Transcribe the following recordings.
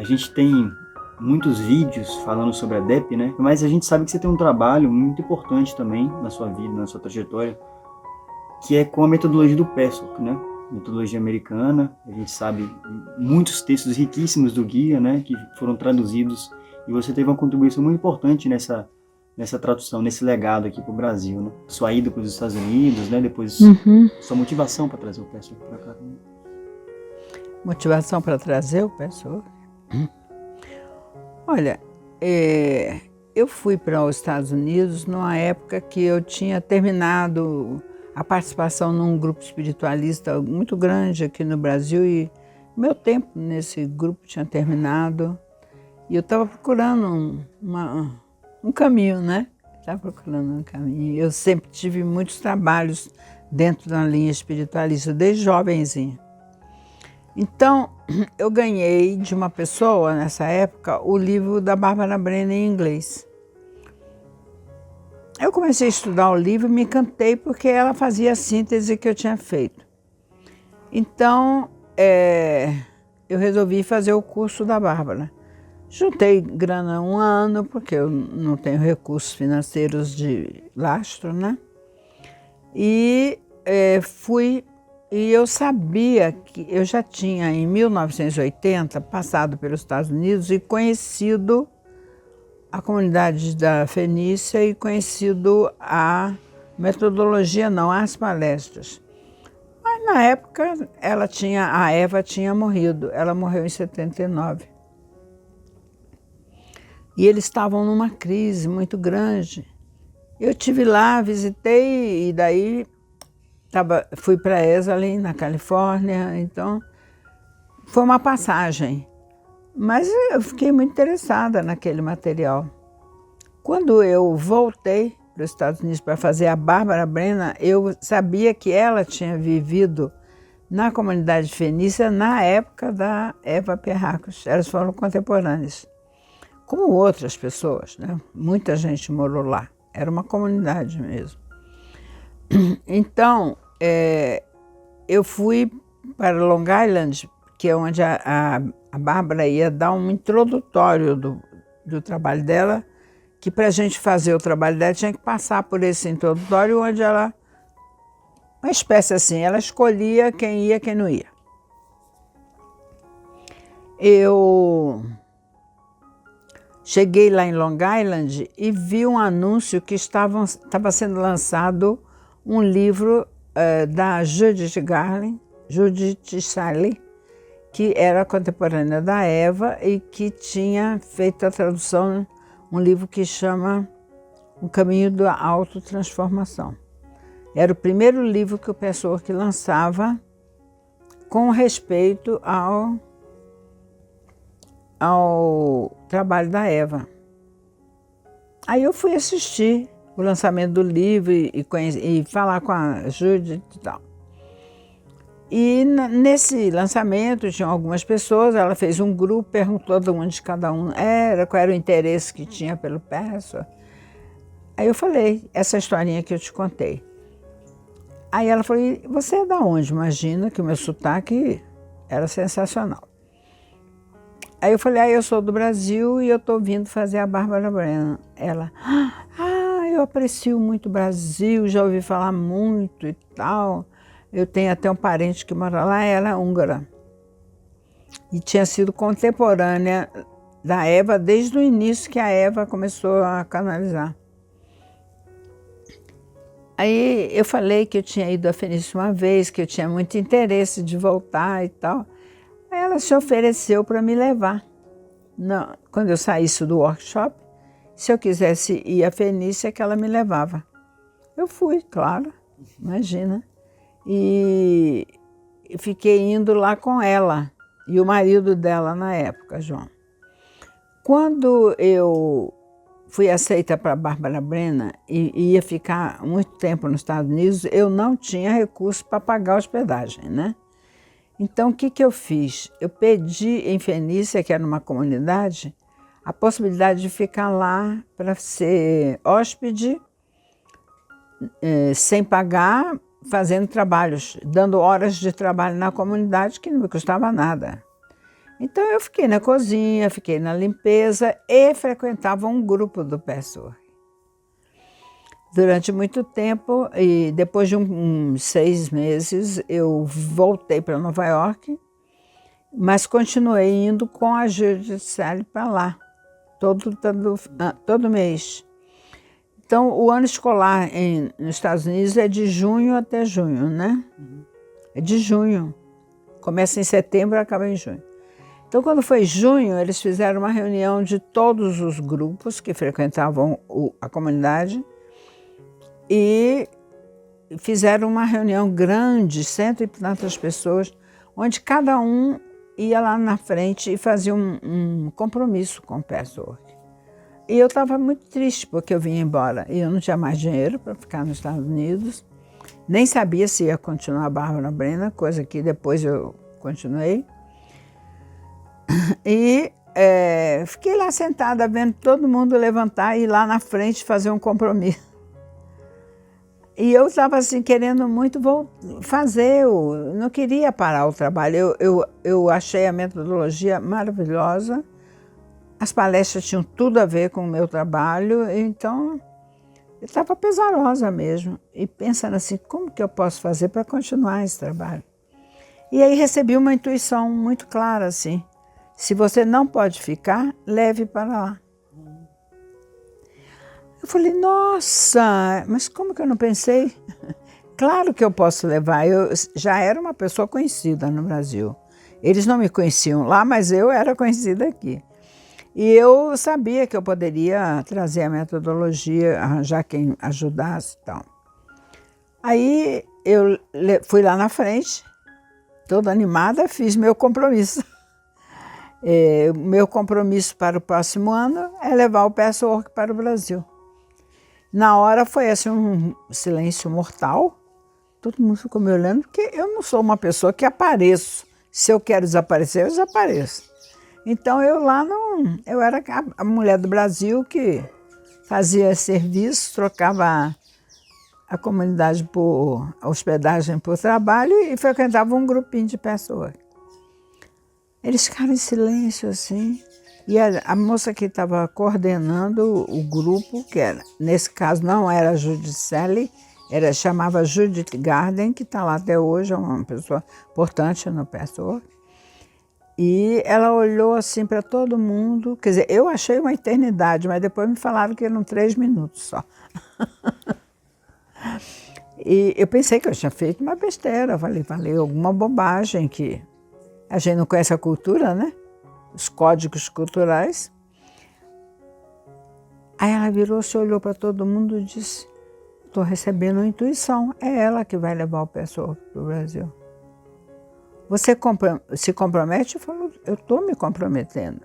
gente tem muitos vídeos falando sobre a DEP, né? Mas a gente sabe que você tem um trabalho muito importante também na sua vida, na sua trajetória, que é com a metodologia do PESOC, né? Metodologia americana. A gente sabe muitos textos riquíssimos do guia, né? Que foram traduzidos, e você teve uma contribuição muito importante nessa tradução, nesse legado aqui para o Brasil, né? Sua ida para os Estados Unidos, né? Depois sua motivação para trazer o PESOC para cá. Motivação para trazer o PESOC? Olha, eu fui para os Estados Unidos numa época que eu tinha terminado a participação num grupo espiritualista muito grande aqui no Brasil, e meu tempo nesse grupo tinha terminado, e eu estava procurando um caminho, né? Estava procurando um caminho. Eu sempre tive muitos trabalhos dentro da linha espiritualista, desde jovenzinha. Então, eu ganhei de uma pessoa, nessa época, o livro da Bárbara Brenner em inglês. Eu comecei a estudar o livro e me encantei porque ela fazia a síntese que eu tinha feito. Então, eu resolvi fazer o curso da Bárbara. Juntei grana 1 ano, porque eu não tenho recursos financeiros de lastro, né? E fui. E eu sabia que eu já tinha, em 1980, passado pelos Estados Unidos e conhecido a comunidade da Fenícia e conhecido a metodologia, não, as palestras. Mas na época a Eva tinha morrido, ela morreu em 79. E eles estavam numa crise muito grande. Eu estive lá, visitei, e daí fui para Esalen, na Califórnia, então foi uma passagem. Mas eu fiquei muito interessada naquele material. Quando eu voltei para os Estados Unidos para fazer a Bárbara Brenner, eu sabia que ela tinha vivido na comunidade fenícia na época da Eva Pierrakos. Elas foram contemporâneas, como outras pessoas, né? Muita gente morou lá, era uma comunidade mesmo. Então, eu fui para Long Island, que é onde a Bárbara ia dar um introdutório do trabalho dela, que para a gente fazer o trabalho dela tinha que passar por esse introdutório, onde ela, uma espécie assim, ela escolhia quem ia e quem não ia. Eu cheguei lá em Long Island e vi um anúncio que estava sendo lançado um livro da Judith Salley, que era contemporânea da Eva e que tinha feito a tradução, um livro que chama O Caminho da Autotransformação. Era o primeiro livro que o PESOC lançava com respeito ao trabalho da Eva. Aí eu fui assistir o lançamento do livro e falar com a Judith e tal. E nesse lançamento tinham algumas pessoas, ela fez um grupo, perguntou de onde cada um era, qual era o interesse que tinha pelo PESOC. Aí eu falei, essa historinha que eu te contei. Aí ela falou, você é da onde? Imagina que o meu sotaque era sensacional. Aí eu falei, eu sou do Brasil e eu estou vindo fazer a Bárbara Brenner. Ela, eu aprecio muito o Brasil, já ouvi falar muito e tal. Eu tenho até um parente que mora lá, ela é húngara. E tinha sido contemporânea da Eva desde o início que a Eva começou a canalizar. Aí eu falei que eu tinha ido à Fenícia uma vez, que eu tinha muito interesse de voltar e tal. Aí ela se ofereceu para me levar. Quando eu saísse do workshop, se eu quisesse ir à Fenícia, que ela me levava. Eu fui, claro, imagina. E fiquei indo lá com ela e o marido dela na época, João. Quando eu fui aceita para a Bárbara Brenner e ia ficar muito tempo nos Estados Unidos, eu não tinha recurso para pagar a hospedagem, né? Então, o que eu fiz? Eu pedi em Fenícia, que era uma comunidade, a possibilidade de ficar lá para ser hóspede, sem pagar, fazendo trabalhos, dando horas de trabalho na comunidade, que não me custava nada. Então eu fiquei na cozinha, fiquei na limpeza e frequentava um grupo do patchwork. Durante muito tempo, e depois de uns 6 meses, eu voltei para Nova York, mas continuei indo com a Judith Sally para lá, todo mês. Então, o ano escolar nos Estados Unidos é de junho até junho, né? É de junho. Começa em setembro e acaba em junho. Então, quando foi junho, eles fizeram uma reunião de todos os grupos que frequentavam a comunidade e fizeram uma reunião grande, 100 e tantas pessoas, onde cada um ia lá na frente e fazia um compromisso com o patchwork. E eu estava muito triste porque eu vinha embora e eu não tinha mais dinheiro para ficar nos Estados Unidos. Nem sabia se ia continuar a Bárbara Brenner, coisa que depois eu continuei. E fiquei lá sentada vendo todo mundo levantar e ir lá na frente fazer um compromisso. E eu estava assim querendo muito fazer, eu não queria parar o trabalho. Eu achei a metodologia maravilhosa, as palestras tinham tudo a ver com o meu trabalho, então eu estava pesarosa mesmo. E pensando assim, como que eu posso fazer para continuar esse trabalho? E aí recebi uma intuição muito clara assim, se você não pode ficar, leve para lá. Eu falei, nossa, mas como que eu não pensei? Claro que eu posso levar, eu já era uma pessoa conhecida no Brasil. Eles não me conheciam lá, mas eu era conhecida aqui. E eu sabia que eu poderia trazer a metodologia, arranjar quem ajudasse e tal. Aí eu fui lá na frente, toda animada, fiz meu compromisso. Meu compromisso para o próximo ano é levar o patchwork para o Brasil. Na hora foi assim um silêncio mortal, todo mundo ficou me olhando, porque eu não sou uma pessoa que apareço. Se eu quero desaparecer, eu desapareço. Então eu lá não, eu era a mulher do Brasil que fazia serviço, trocava a comunidade por hospedagem por trabalho e frequentava um grupinho de pessoas. Eles ficaram em silêncio assim. E a moça que estava coordenando o grupo, que era, nesse caso não era a Judith Sally, chamava Judith Garden, que está lá até hoje, é uma pessoa importante no patchwork. E ela olhou assim para todo mundo, quer dizer, eu achei uma eternidade, mas depois me falaram que eram 3 minutos só. E eu pensei que eu tinha feito uma besteira, falei alguma bobagem, que a gente não conhece a cultura, né? Os códigos culturais. Aí ela virou-se, olhou para todo mundo e disse, estou recebendo uma intuição, é ela que vai levar o patchwork para o Brasil. Você se compromete? Eu falo, eu estou me comprometendo.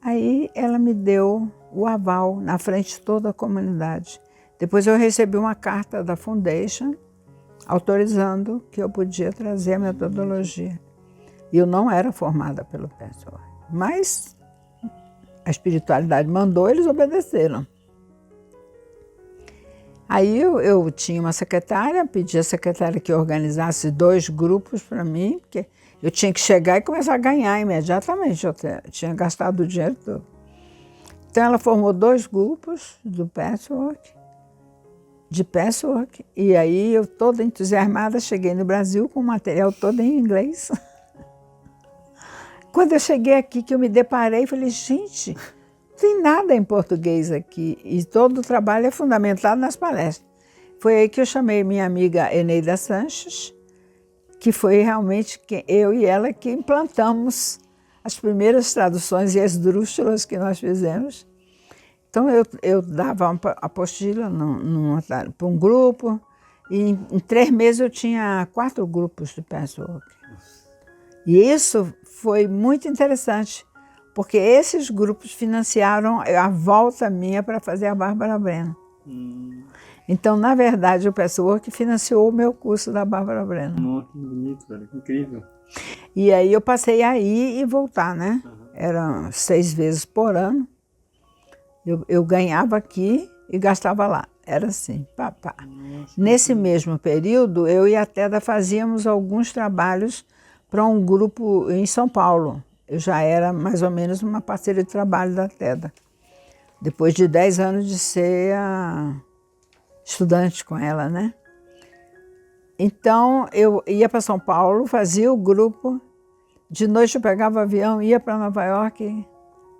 Aí ela me deu o aval na frente de toda a comunidade. Depois eu recebi uma carta da Foundation autorizando que eu podia trazer a metodologia. E eu não era formada pelo patchwork. Mas a espiritualidade mandou, eles obedeceram. Aí eu tinha uma secretária, pedi à secretária que organizasse 2 grupos para mim, porque eu tinha que chegar e começar a ganhar imediatamente, eu tinha gastado o dinheiro todo. Então ela formou 2 grupos de patchwork, e aí eu toda entusiasmada cheguei no Brasil com o material todo em inglês. Quando eu cheguei aqui, que eu me deparei, falei, gente, não tem nada em português aqui. E todo o trabalho é fundamentado nas palestras. Foi aí que eu chamei minha amiga Eneida Sanches, que foi realmente eu e ela que implantamos as primeiras traduções e esdrúxulas que nós fizemos. Então eu dava uma apostila para um grupo, e em 3 meses eu tinha 4 grupos de patchwork. E isso foi muito interessante, porque esses grupos financiaram a volta minha para fazer a Bárbara Brenner. Então, na verdade, o patchwork financiou o meu curso da Bárbara Brenner. Nossa, que bonito, velho, que incrível. E aí eu passei a ir e voltar, né? Eram 6 vezes por ano. Eu ganhava aqui e gastava lá. Era assim, papá. Nesse mesmo período, eu e a Teda fazíamos alguns trabalhos para um grupo em São Paulo, eu já era mais ou menos uma parceira de trabalho da TEDA. Depois de 10 anos de ser estudante com ela, né? Então, eu ia para São Paulo, fazia o grupo, de noite eu pegava o avião, ia para Nova York,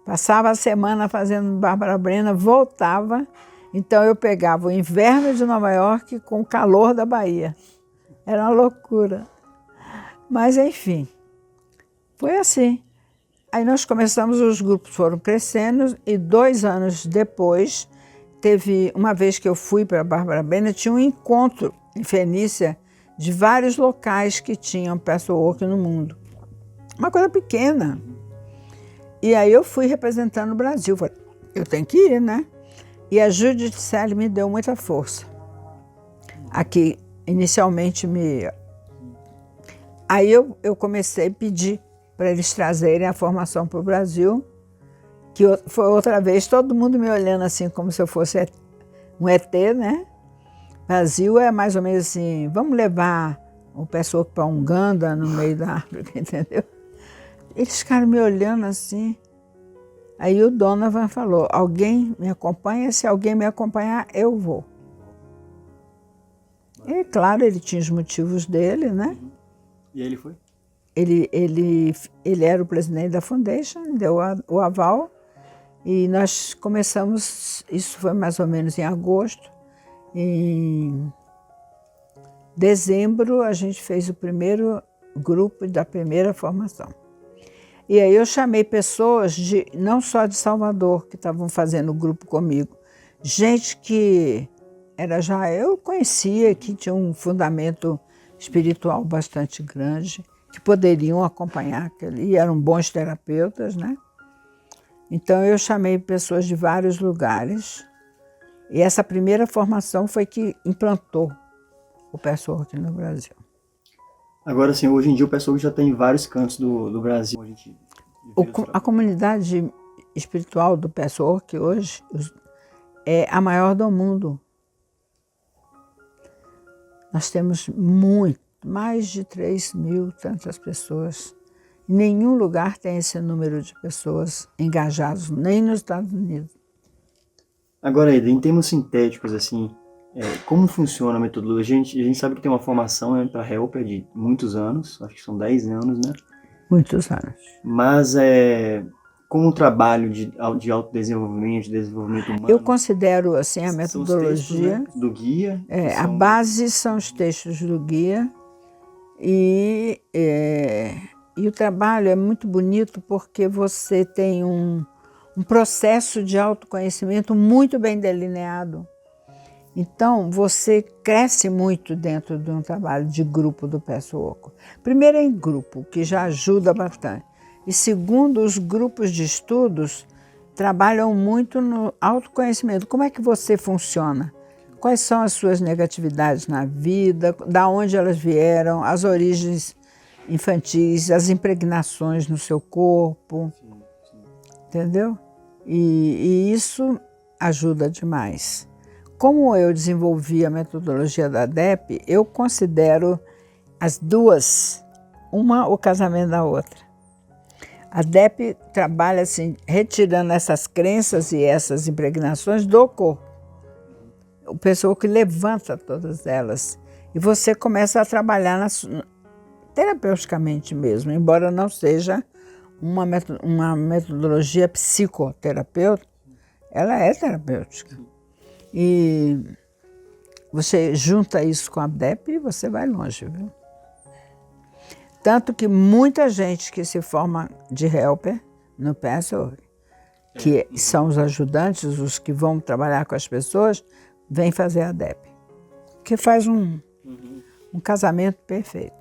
passava a semana fazendo Bárbara Brenner, voltava. Então, eu pegava o inverno de Nova York com o calor da Bahia. Era uma loucura. Mas, enfim, foi assim. Aí nós começamos, os grupos foram crescendo e 2 anos depois, teve uma vez que eu fui para a Bárbara Brenner, tinha um encontro em Fenícia de vários locais que tinham Password no mundo. Uma coisa pequena. E aí eu fui representando o Brasil. Falei, eu tenho que ir, né? E a Judith Selle me deu muita força. Aqui, inicialmente, Aí eu comecei a pedir para eles trazerem a formação para o Brasil, que foi outra vez, todo mundo me olhando assim, como se eu fosse um ET, né? Brasil é mais ou menos assim, vamos levar o pessoal para Uganda, no meio da África, entendeu? Eles ficaram me olhando assim. Aí o Donovan falou, alguém me acompanha? Se alguém me acompanhar, eu vou. E claro, ele tinha os motivos dele, né? E aí ele foi? Ele era o presidente da Foundation, deu o aval, e nós começamos, isso foi mais ou menos em agosto. Em dezembro, a gente fez o primeiro grupo da primeira formação. E aí eu chamei pessoas, não só de Salvador, que estavam fazendo o grupo comigo, gente que eu conhecia, que tinha um fundamento espiritual bastante grande, que poderiam acompanhar, e eram bons terapeutas, né? Então eu chamei pessoas de vários lugares, e essa primeira formação foi que implantou o Password no Brasil. Agora, assim, hoje em dia o Password já tem em vários cantos do Brasil. A comunidade espiritual do Password, que hoje é a maior do mundo. Nós temos mais de 3.000 tantas pessoas. Em nenhum lugar tem esse número de pessoas engajadas, nem nos Estados Unidos. Agora, Eda, em termos sintéticos, assim, como funciona a metodologia? A gente sabe que tem uma formação para Helper de muitos anos, acho que são 10 anos, né? Muitos anos. Mas com o trabalho de autodesenvolvimento, de desenvolvimento humano... Eu considero, assim, a metodologia... São os textos, né, do guia. A base são os textos do guia. E o trabalho é muito bonito porque você tem um processo de autoconhecimento muito bem delineado. Então, você cresce muito dentro de um trabalho de grupo do Password. Primeiro é em grupo, que já ajuda bastante. E segundo, os grupos de estudos trabalham muito no autoconhecimento. Como é que você funciona? Quais são as suas negatividades na vida? Da onde elas vieram? As origens infantis, as impregnações no seu corpo. Entendeu? E isso ajuda demais. Como eu desenvolvi a metodologia da DEP, eu considero as duas, uma o casamento da outra. A DEP trabalha assim, retirando essas crenças e essas impregnações do corpo. O pessoal que levanta todas elas. E você começa a trabalhar terapeuticamente mesmo, embora não seja uma metodologia psicoterapêutica, ela é terapêutica. E você junta isso com a DEP e você vai longe, viu? Tanto que muita gente que se forma de Helper no Password, que são os ajudantes, os que vão trabalhar com as pessoas, vem fazer a DEP. Que faz um casamento perfeito.